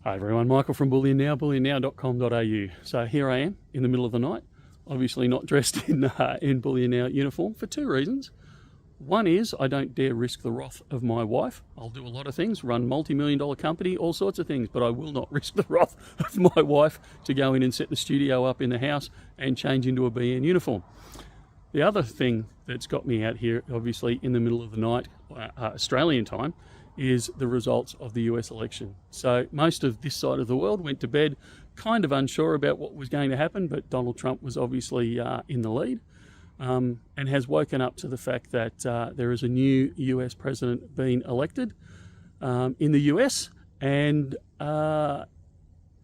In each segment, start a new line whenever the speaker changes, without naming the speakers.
Hi everyone, Michael from Bullion Now, bullionnow.com.au. So here I am in the middle of the night, obviously not dressed in Bullion Now uniform for two reasons. One is I don't dare risk the wrath of my wife. I'll do a lot of things, run multi-million-dollar company, all sorts of things, but I will not risk the wrath of my wife to go in and set the studio up in the house and change into a BN uniform. The other thing that's got me out here, obviously in the middle of the night, Australian time, is the results of the US election. So most of this side of the world went to bed kind of unsure about what was going to happen, but Donald Trump was obviously in the lead and has woken up to the fact that there is a new US president being elected in the US, and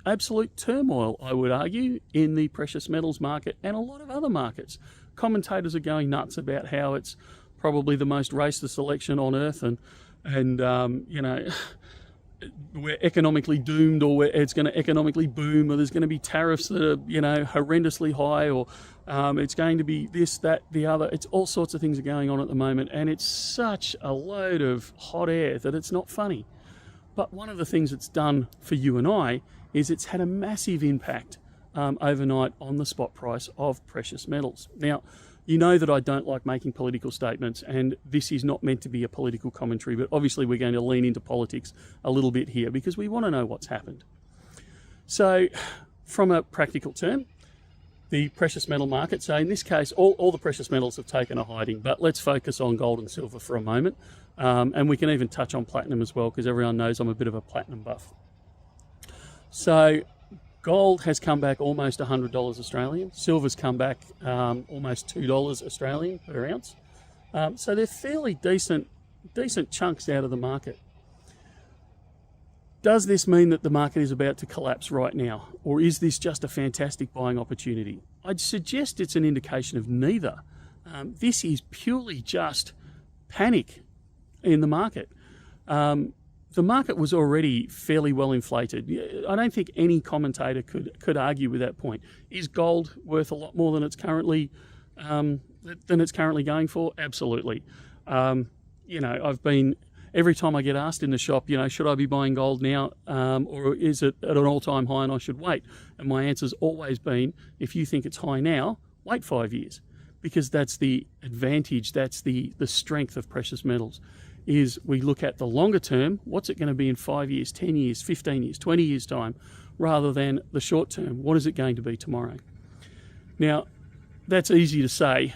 absolute turmoil, I would argue, in the precious metals market and a lot of other markets. Commentators are going nuts about how it's probably the most racist election on earth, and you know, we're economically doomed, or it's going to economically boom, or there's going to be tariffs that are, you know, horrendously high, or it's going to be this, that, the other. It's all sorts of things are going on at the moment, and it's such a load of hot air that it's not funny. But one of the things it's done for you and I is it's had a massive impact overnight on the spot price of precious metals. Now, you know that I don't like making political statements, and this is not meant to be a political commentary, but obviously we're going to lean into politics a little bit here because we want to know what's happened. So from a practical term, the precious metal market, so in this case, all the precious metals have taken a hiding, but let's focus on gold and silver for a moment. And we can even touch on platinum as well, because everyone knows I'm a bit of a platinum buff. So gold has come back almost $100 Australian. Silver's come back almost $2 Australian per ounce. So they're fairly decent chunks out of the market. Does this mean that the market is about to collapse right now? Or is this just a fantastic buying opportunity? I'd suggest it's an indication of neither. This is purely just panic in the market. The market was already fairly well inflated. I don't think any commentator could argue with that point. Is gold worth a lot more than it's currently going for? Absolutely. You know, every time I get asked in the shop, you know, should I be buying gold now, or is it at an all-time high and I should wait? And my answer's always been, if you think it's high now, wait 5 years, because that's the advantage, that's the strength of precious metals. Is we look at the longer term, what's it going to be in 5 years, 10 years, 15 years, 20 years time, rather than the short term, what is it going to be tomorrow? Now, that's easy to say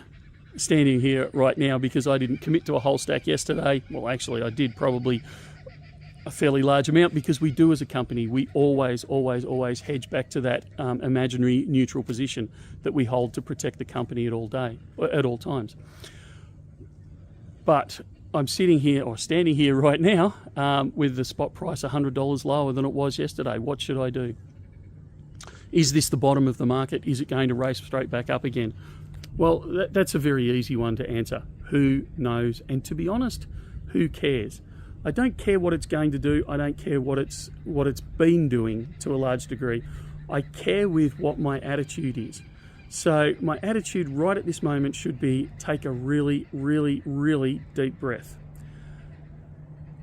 standing here right now because I didn't commit to a whole stack yesterday. Well, actually I did probably a fairly large amount, because we do as a company, we always hedge back to that imaginary neutral position that we hold to protect the company at all times. But I'm standing here right now with the spot price $100 lower than it was yesterday. What should I do? Is this the bottom of the market? Is it going to race straight back up again? Well, that's a very easy one to answer. Who knows? And to be honest, who cares? I don't care what it's going to do. I don't care what it's been doing to a large degree. I care with what my attitude is. So my attitude right at this moment should be take a really, really, really deep breath.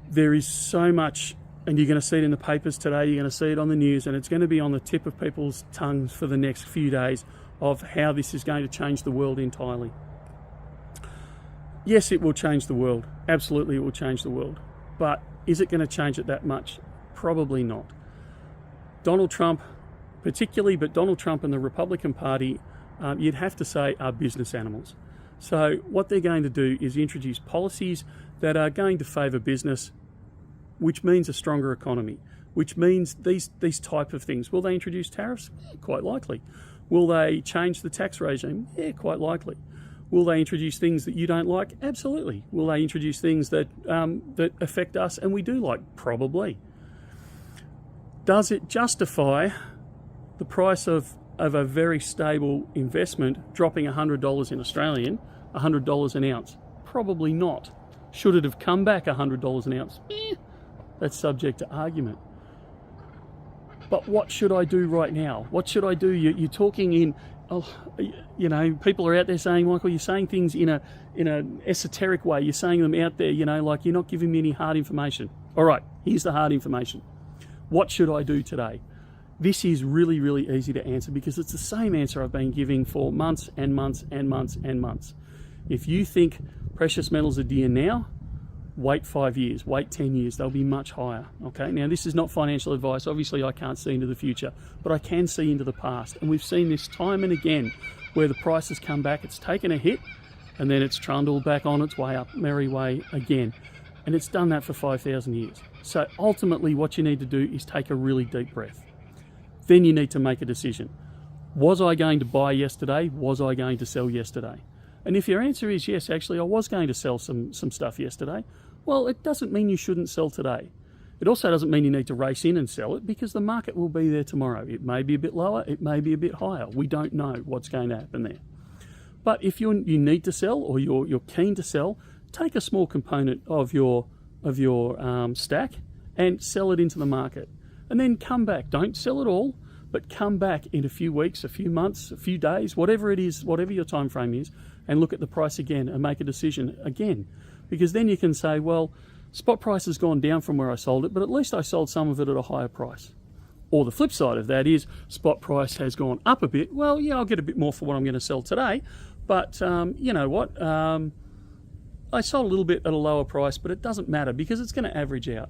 There is so much, and you're going to see it in the papers today, you're going to see it on the news, and it's going to be on the tip of people's tongues for the next few days of how this is going to change the world entirely. Yes, it will change the world. Absolutely, it will change the world. But is it going to change it that much? Probably not. Donald Trump particularly, but Donald Trump and the Republican Party, you'd have to say, are business animals. So what they're going to do is introduce policies that are going to favour business, which means a stronger economy, which means these type of things. Will they introduce tariffs? Yeah, quite likely. Will they change the tax regime? Yeah, quite likely. Will they introduce things that you don't like? Absolutely. Will they introduce things that that affect us and we do like? Probably. Does it justify the price of a very stable investment dropping $100 in Australian, $100 an ounce? Probably not. Should it have come back $100 an ounce? That's subject to argument. But what should I do right now? What should I do? You're talking in, you know, people are out there saying, Michael, you're saying things in an esoteric way. You're saying them out there, you know, like you're not giving me any hard information. All right, here's the hard information. What should I do today? This is really, really easy to answer because it's the same answer I've been giving for months and months and months and months. If you think precious metals are dear now, wait 5 years, wait 10 years, they'll be much higher, okay? Now, this is not financial advice. Obviously, I can't see into the future, but I can see into the past. And we've seen this time and again where the price has come back, it's taken a hit, and then it's trundled back on its way up, merry way again. And it's done that for 5,000 years. So ultimately, what you need to do is take a really deep breath. Then you need to make a decision. Was I going to buy yesterday? Was I going to sell yesterday? And if your answer is yes, actually I was going to sell some stuff yesterday, well, it doesn't mean you shouldn't sell today. It also doesn't mean you need to race in and sell it because the market will be there tomorrow. It may be a bit lower, it may be a bit higher. We don't know what's going to happen there. But if you need to sell or you're keen to sell, take a small component of your stack and sell it into the market. And then come back. Don't sell it all, but come back in a few weeks, a few months, a few days, whatever it is, whatever your time frame is, and look at the price again and make a decision again. Because then you can say, well, spot price has gone down from where I sold it, but at least I sold some of it at a higher price. Or the flip side of that is spot price has gone up a bit. Well, yeah, I'll get a bit more for what I'm going to sell today, but you know what? I sold a little bit at a lower price, but it doesn't matter because it's going to average out.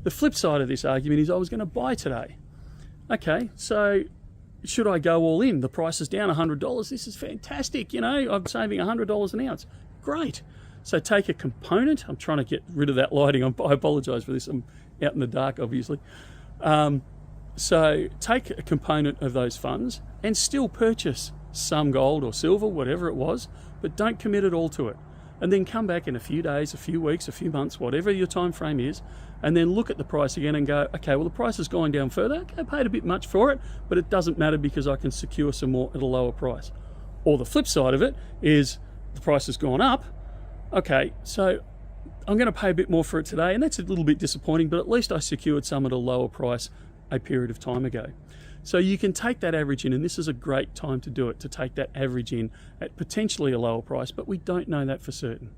The flip side of this argument is I was going to buy today. Okay, so should I go all in? The price is down $100. This is fantastic. You know, I'm saving $100 an ounce. Great. So take a component. I'm trying to get rid of that lighting. I apologize for this. I'm out in the dark, obviously. So take a component of those funds and still purchase some gold or silver, whatever it was, but don't commit it all to it. And then come back in a few days, a few weeks, a few months, whatever your time frame is, and then look at the price again and go, okay, well, the price is going down further. Okay, I paid a bit much for it, but it doesn't matter because I can secure some more at a lower price. Or the flip side of it is the price has gone up. Okay, so I'm going to pay a bit more for it today, and that's a little bit disappointing, but at least I secured some at a lower price a period of time ago. So you can take that average in, and this is a great time to do it, to take that average in at potentially a lower price, but we don't know that for certain.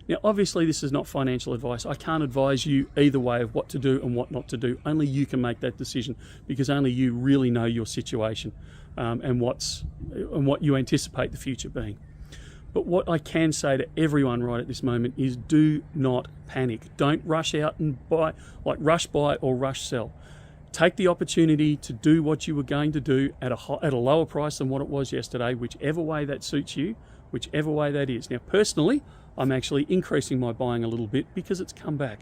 Now, obviously, this is not financial advice. I can't advise you either way of what to do and what not to do. Only you can make that decision because only you really know your situation and what you anticipate the future being. But what I can say to everyone right at this moment is do not panic. Don't rush out and buy, like rush buy or rush sell. Take the opportunity to do what you were going to do at a lower price than what it was yesterday, whichever way that suits you, whichever way that is. Now, personally, I'm actually increasing my buying a little bit because it's come back.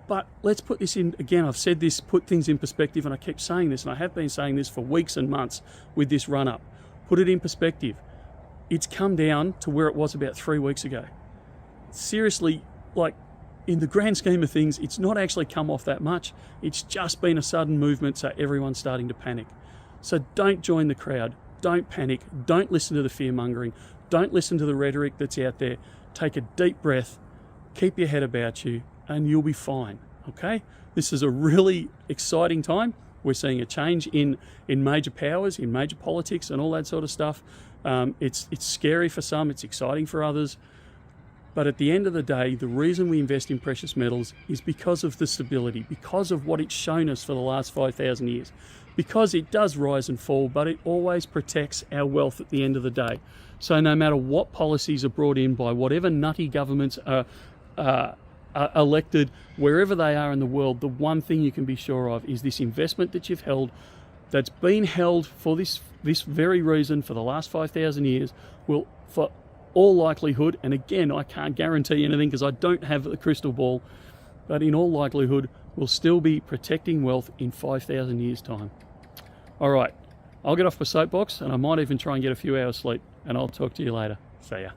But let's put this in, again, I've said this, put things in perspective, and I keep saying this, and I have been saying this for weeks and months with this run up. Put it in perspective. It's come down to where it was about 3 weeks ago. Seriously, like, in the grand scheme of things, it's not actually come off that much. It's just been a sudden movement, so everyone's starting to panic. So don't join the crowd. Don't panic. Don't listen to the fear-mongering. Don't listen to the rhetoric that's out there. Take a deep breath, keep your head about you, and you'll be fine, okay? This is a really exciting time. We're seeing a change in major powers, in major politics and all that sort of stuff. It's scary for some, it's exciting for others. But at the end of the day, the reason we invest in precious metals is because of the stability, because of what it's shown us for the last 5,000 years. Because it does rise and fall, but it always protects our wealth at the end of the day. So no matter what policies are brought in by whatever nutty governments are elected, wherever they are in the world, the one thing you can be sure of is this investment that you've held, that's been held for this very reason for the last 5,000 years, will, for all likelihood, and again, I can't guarantee anything because I don't have a crystal ball, but in all likelihood, will still be protecting wealth in 5,000 years' time. All right, I'll get off my soapbox, and I might even try and get a few hours sleep, and I'll talk to you later. See ya.